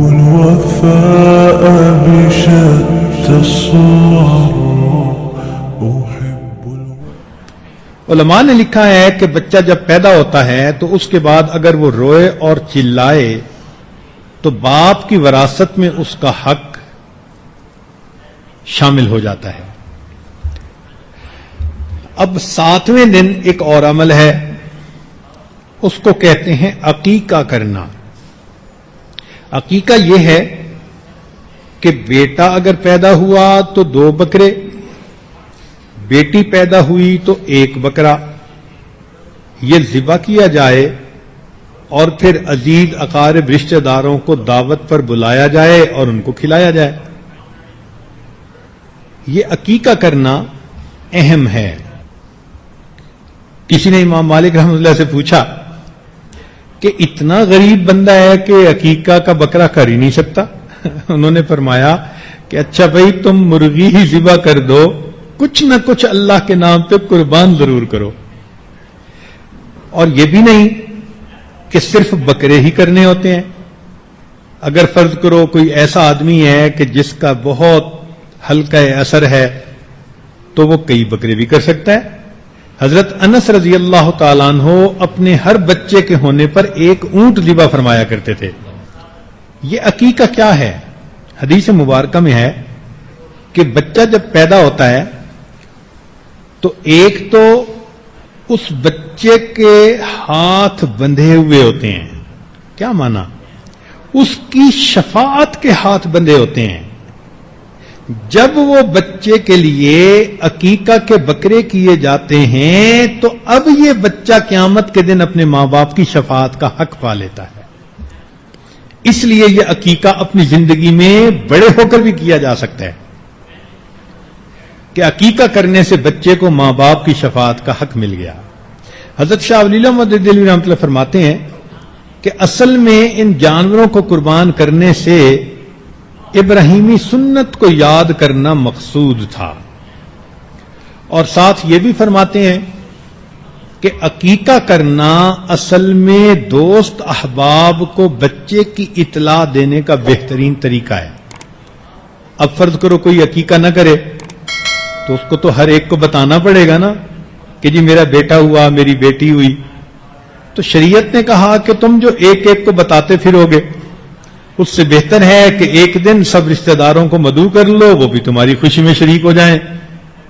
الوفاء بشتى الصور أحب علماء نے لکھا ہے کہ بچہ جب پیدا ہوتا ہے تو اس کے بعد اگر وہ روئے اور چلائے تو باپ کی وراثت میں اس کا حق شامل ہو جاتا ہے۔ اب 7ویں دن ایک اور عمل ہے، اس کو کہتے ہیں عقیقہ کرنا۔ عقیقہ یہ ہے کہ بیٹا اگر پیدا ہوا تو 2 بکرے، بیٹی پیدا ہوئی تو 1 بکرا، یہ ذبح کیا جائے اور پھر عزیز اقارب رشتہ داروں کو دعوت پر بلایا جائے اور ان کو کھلایا جائے۔ یہ عقیقہ کرنا اہم ہے۔ کسی نے امام مالک رحمۃ اللہ سے پوچھا کہ اتنا غریب بندہ ہے کہ عقیقہ کا بکرا کر ہی نہیں سکتا؟ انہوں نے فرمایا کہ اچھا بھائی تم مرغی ہی ذبح کر دو، کچھ نہ کچھ اللہ کے نام پہ قربان ضرور کرو۔ اور یہ بھی نہیں کہ صرف بکرے ہی کرنے ہوتے ہیں، اگر فرض کرو کوئی ایسا آدمی ہے کہ جس کا بہت ہلکا اثر ہے تو وہ کئی بکرے بھی کر سکتا ہے۔ حضرت انس رضی اللہ تعالیٰ عنہ اپنے ہر بچے کے ہونے پر 1 اونٹ ذبح فرمایا کرتے تھے۔ یہ عقیقہ کیا ہے؟ حدیث مبارکہ میں ہے کہ بچہ جب پیدا ہوتا ہے تو ایک تو اس بچے کے ہاتھ بندھے ہوئے ہوتے ہیں۔ کیا معنی؟ اس کی شفاعت کے ہاتھ بندھے ہوتے ہیں۔ جب وہ بچے کے لیے عقیقہ کے بکرے کیے جاتے ہیں تو اب یہ بچہ قیامت کے دن اپنے ماں باپ کی شفاعت کا حق پا لیتا ہے۔ اس لیے یہ عقیقہ اپنی زندگی میں بڑے ہو کر بھی کیا جا سکتا ہے کہ عقیقہ کرنے سے بچے کو ماں باپ کی شفاعت کا حق مل گیا۔ حضرت شاہ ولی اللہ مدد دہلوی رحمۃ اللہ فرماتے ہیں کہ اصل میں ان جانوروں کو قربان کرنے سے ابراہیمی سنت کو یاد کرنا مقصود تھا، اور ساتھ یہ بھی فرماتے ہیں کہ عقیقہ کرنا اصل میں دوست احباب کو بچے کی اطلاع دینے کا بہترین طریقہ ہے۔ اب فرض کرو کوئی عقیقہ نہ کرے تو اس کو تو ہر ایک کو بتانا پڑے گا نا کہ جی میرا بیٹا ہوا، میری بیٹی ہوئی، تو شریعت نے کہا کہ تم جو ایک ایک کو بتاتے پھرو گے اس سے بہتر ہے کہ ایک دن سب رشتہ داروں کو مدعو کر لو، وہ بھی تمہاری خوشی میں شریک ہو جائیں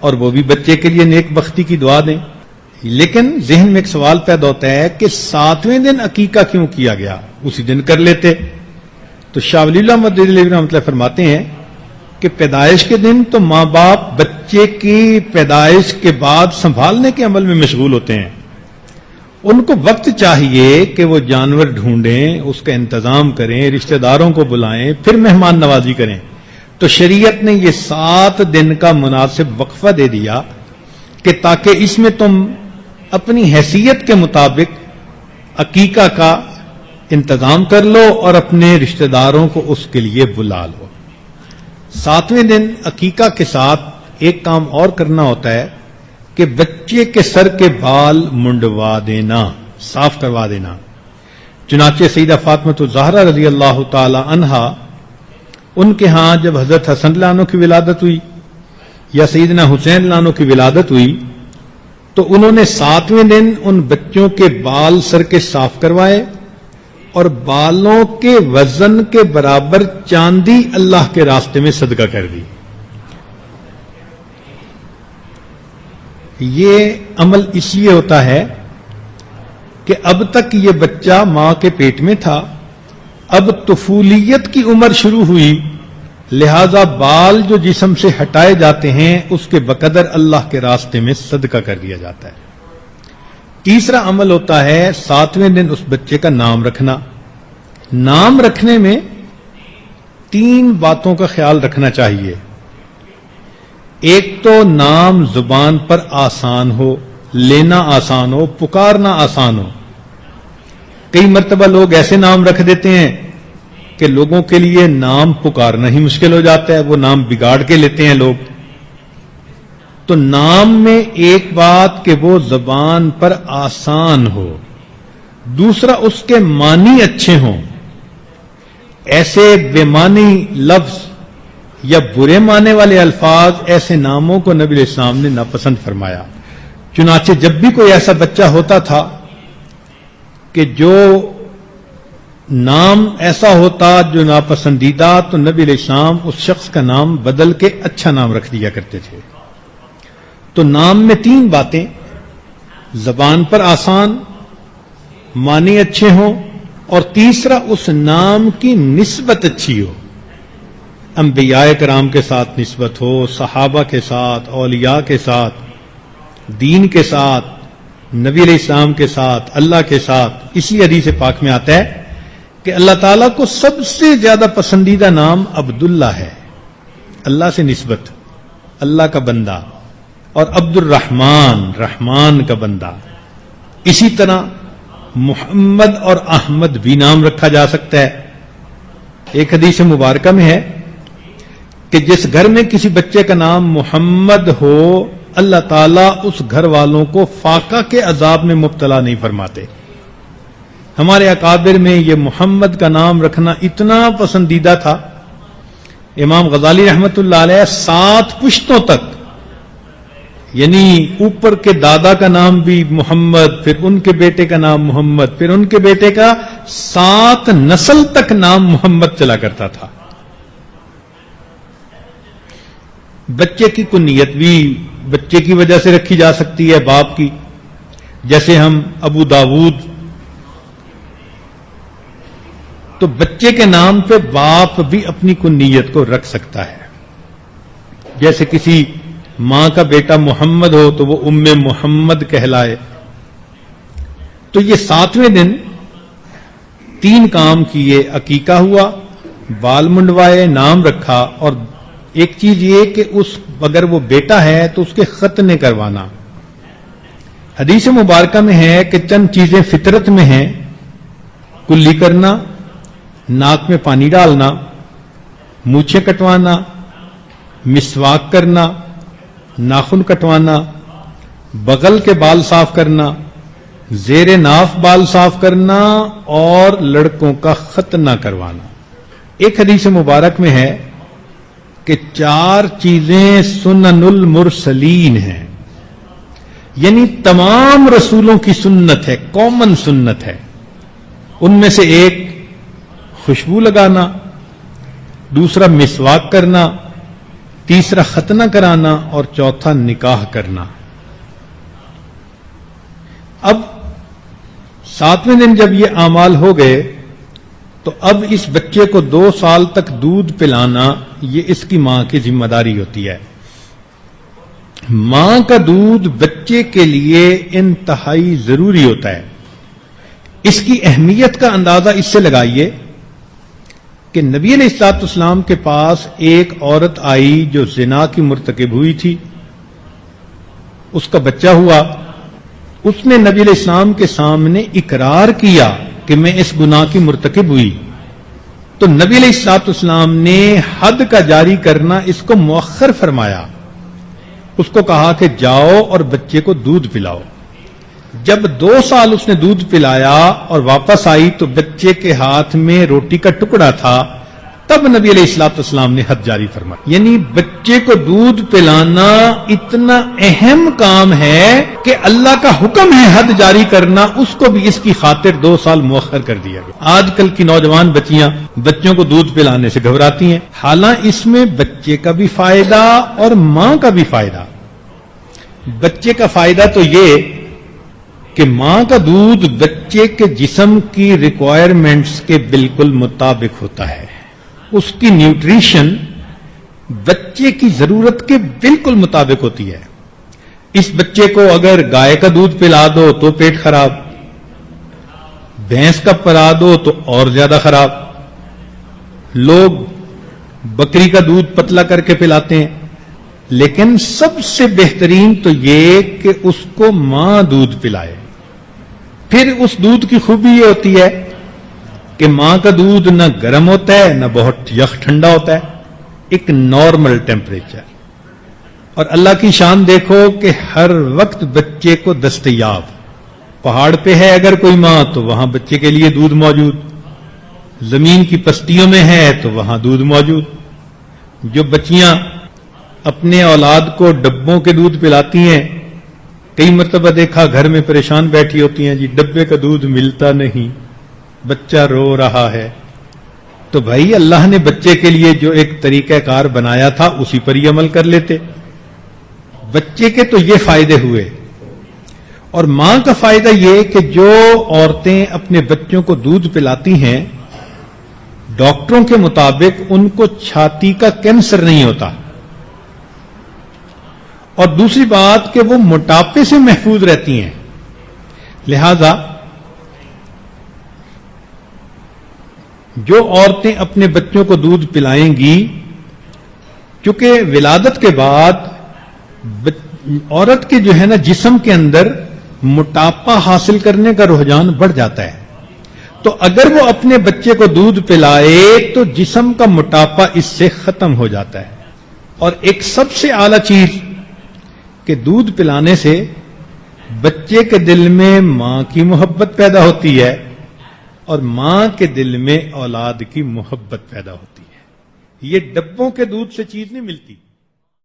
اور وہ بھی بچے کے لیے نیک بختی کی دعا دیں۔ لیکن ذہن میں ایک سوال پیدا ہوتا ہے کہ 7ویں دن عقیقہ کیوں کیا گیا؟ اسی دن کر لیتے۔ تو شاہ ولی اللہ مدد دہلوی رحمۃ اللہ فرماتے ہیں کہ پیدائش کے دن تو ماں باپ بچے کی پیدائش کے بعد سنبھالنے کے عمل میں مشغول ہوتے ہیں، ان کو وقت چاہیے کہ وہ جانور ڈھونڈیں، اس کا انتظام کریں، رشتہ داروں کو بلائیں، پھر مہمان نوازی کریں۔ تو شریعت نے یہ 7 دن کا مناسب وقفہ دے دیا کہ تاکہ اس میں تم اپنی حیثیت کے مطابق عقیقہ کا انتظام کر لو اور اپنے رشتہ داروں کو اس کے لیے بلا لو۔ 7ویں دن عقیقہ کے ساتھ ایک کام اور کرنا ہوتا ہے کہ بچے کے سر کے بال منڈوا دینا، صاف کروا دینا۔ چنانچہ سیدہ فاطمہ الزہرا رضی اللہ تعالی عنہا، ان کے ہاں جب حضرت حسن اللہ عنہ کی ولادت ہوئی یا سیدنا حسین اللہ عنہ کی ولادت ہوئی تو انہوں نے 7ویں دن ان بچوں کے بال سر کے صاف کروائے اور بالوں کے وزن کے برابر چاندی اللہ کے راستے میں صدقہ کر دی۔ یہ عمل اس لیے ہوتا ہے کہ اب تک یہ بچہ ماں کے پیٹ میں تھا، اب طفولیت کی عمر شروع ہوئی، لہذا بال جو جسم سے ہٹائے جاتے ہیں اس کے بقدر اللہ کے راستے میں صدقہ کر دیا جاتا ہے۔ تیسرا عمل ہوتا ہے 7ویں دن اس بچے کا نام رکھنا۔ نام رکھنے میں 3 باتوں کا خیال رکھنا چاہیے۔ ایک تو نام زبان پر آسان ہو، لینا آسان ہو، پکارنا آسان ہو۔ کئی مرتبہ لوگ ایسے نام رکھ دیتے ہیں کہ لوگوں کے لیے نام پکارنا ہی مشکل ہو جاتا ہے، وہ نام بگاڑ کے لیتے ہیں لوگ۔ تو نام میں ایک بات کہ وہ زبان پر آسان ہو، دوسرا اس کے معنی اچھے ہوں، ایسے بے معنی لفظ یا برے معنی والے الفاظ، ایسے ناموں کو نبی علیہ السلام نے ناپسند فرمایا۔ چنانچہ جب بھی کوئی ایسا بچہ ہوتا تھا کہ جو نام ایسا ہوتا جو ناپسندیدہ، تو نبی علیہ السلام اس شخص کا نام بدل کے اچھا نام رکھ دیا کرتے تھے۔ تو نام میں 3 باتیں، زبان پر آسان، معنی اچھے ہوں، اور تیسرا اس نام کی نسبت اچھی ہو، انبیاء کرام کے ساتھ نسبت ہو، صحابہ کے ساتھ، اولیاء کے ساتھ، دین کے ساتھ، نبی علیہ السلام کے ساتھ، اللہ کے ساتھ۔ اسی حدیث پاک میں آتا ہے کہ اللہ تعالیٰ کو سب سے زیادہ پسندیدہ نام عبداللہ ہے، اللہ سے نسبت، اللہ کا بندہ، اور عبد الرحمن، رحمان کا بندہ۔ اسی طرح محمد اور احمد بھی نام رکھا جا سکتا ہے۔ ایک حدیث مبارکہ میں ہے کہ جس گھر میں کسی بچے کا نام محمد ہو، اللہ تعالیٰ اس گھر والوں کو فاقہ کے عذاب میں مبتلا نہیں فرماتے۔ ہمارے اکابر میں یہ محمد کا نام رکھنا اتنا پسندیدہ تھا، امام غزالی رحمت اللہ علیہ 7 پشتوں تک، یعنی اوپر کے دادا کا نام بھی محمد، پھر ان کے بیٹے کا نام محمد، پھر ان کے بیٹے کا 7 نسل تک نام محمد چلا کرتا تھا۔ بچے کی کنیت بھی بچے کی وجہ سے رکھی جا سکتی ہے، باپ کی، جیسے ہم ابو داود، تو بچے کے نام پہ باپ بھی اپنی کنیت کو رکھ سکتا ہے۔ جیسے کسی ماں کا بیٹا محمد ہو تو وہ ام محمد کہلائے۔ تو یہ 7ویں دن 3 کام کیے، عقیقہ ہوا، بال منڈوائے، نام رکھا، اور ایک چیز یہ کہ اگر وہ بیٹا ہے تو اس کے ختنے کروانا۔ حدیث مبارکہ میں ہے کہ چند چیزیں فطرت میں ہیں، کلی کرنا، ناک میں پانی ڈالنا، مونچھیں کٹوانا، مسواک کرنا، ناخن کٹوانا، بغل کے بال صاف کرنا، زیر ناف بال صاف کرنا، اور لڑکوں کا ختنہ کروانا۔ ایک حدیث مبارک میں ہے کہ 4 چیزیں سنن المرسلین ہیں، یعنی تمام رسولوں کی سنت ہے، کامن سنت ہے۔ ان میں سے ایک خوشبو لگانا، دوسرا مسواک کرنا، تیسرا ختنہ کرانا، اور چوتھا نکاح کرنا۔ اب 7ویں دن جب یہ اعمال ہو گئے تو اب اس بچے کو 2 سال تک دودھ پلانا یہ اس کی ماں کی ذمہ داری ہوتی ہے۔ ماں کا دودھ بچے کے لیے انتہائی ضروری ہوتا ہے۔ اس کی اہمیت کا اندازہ اس سے لگائیے کہ نبی علیہ الصلوۃ والسلام کے پاس ایک عورت آئی جو زنا کی مرتکب ہوئی تھی، اس کا بچہ ہوا، اس نے نبی علیہ السلام کے سامنے اقرار کیا کہ میں اس گناہ کی مرتکب ہوئی، تو نبی علیہ الصلوۃ والسلام نے حد کا جاری کرنا اس کو مؤخر فرمایا۔ اس کو کہا کہ جاؤ اور بچے کو دودھ پلاؤ۔ جب 2 سال اس نے دودھ پلایا اور واپس آئی تو بچے کے ہاتھ میں روٹی کا ٹکڑا تھا، تب نبی علیہ الصلوۃ والسلام نے حد جاری فرمایا۔ یعنی بچے کو دودھ پلانا اتنا اہم کام ہے کہ اللہ کا حکم ہے حد جاری کرنا، اس کو بھی اس کی خاطر 2 سال مؤخر کر دیا گیا۔ آج کل کی نوجوان بچیاں بچوں کو دودھ پلانے سے گھبراتی ہیں، حالانکہ اس میں بچے کا بھی فائدہ اور ماں کا بھی فائدہ۔ بچے کا فائدہ تو یہ کہ ماں کا دودھ بچے کے جسم کی ریکوائرمنٹس کے بالکل مطابق ہوتا ہے، اس کی نیوٹریشن بچے کی ضرورت کے بالکل مطابق ہوتی ہے۔ اس بچے کو اگر گائے کا دودھ پلا دو تو پیٹ خراب، بھینس کا پلا دو تو اور زیادہ خراب، لوگ بکری کا دودھ پتلا کر کے پلاتے ہیں، لیکن سب سے بہترین تو یہ کہ اس کو ماں دودھ پلائے۔ پھر اس دودھ کی خوبی یہ ہوتی ہے کہ ماں کا دودھ نہ گرم ہوتا ہے نہ بہت یخ ٹھنڈا ہوتا ہے، ایک نارمل ٹیمپریچر۔ اور اللہ کی شان دیکھو کہ ہر وقت بچے کو دستیاب، پہاڑ پہ ہے اگر کوئی ماں تو وہاں بچے کے لیے دودھ موجود، زمین کی پستیوں میں ہے تو وہاں دودھ موجود. جو بچیاں اپنے اولاد کو ڈبوں کے دودھ پلاتی ہیں، کئی مرتبہ دیکھا گھر میں پریشان بیٹھی ہوتی ہیں، جی ڈبے کا دودھ ملتا نہیں، بچہ رو رہا ہے. تو بھائی اللہ نے بچے کے لیے جو ایک طریقہ کار بنایا تھا اسی پر ہی عمل کر لیتے. بچے کے تو یہ فائدے ہوئے، اور ماں کا فائدہ یہ کہ جو عورتیں اپنے بچوں کو دودھ پلاتی ہیں ڈاکٹروں کے مطابق ان کو چھاتی کا کینسر نہیں ہوتا، اور دوسری بات کہ وہ موٹاپے سے محفوظ رہتی ہیں. لہذا جو عورتیں اپنے بچوں کو دودھ پلائیں گی، چونکہ ولادت کے بعد عورت کے جو ہے نا جسم کے اندر موٹاپا حاصل کرنے کا رجحان بڑھ جاتا ہے، تو اگر وہ اپنے بچے کو دودھ پلائے تو جسم کا موٹاپا اس سے ختم ہو جاتا ہے. اور ایک سب سے اعلی چیز کہ دودھ پلانے سے بچے کے دل میں ماں کی محبت پیدا ہوتی ہے اور ماں کے دل میں اولاد کی محبت پیدا ہوتی ہے. یہ ڈبوں کے دودھ سے چیز نہیں ملتی.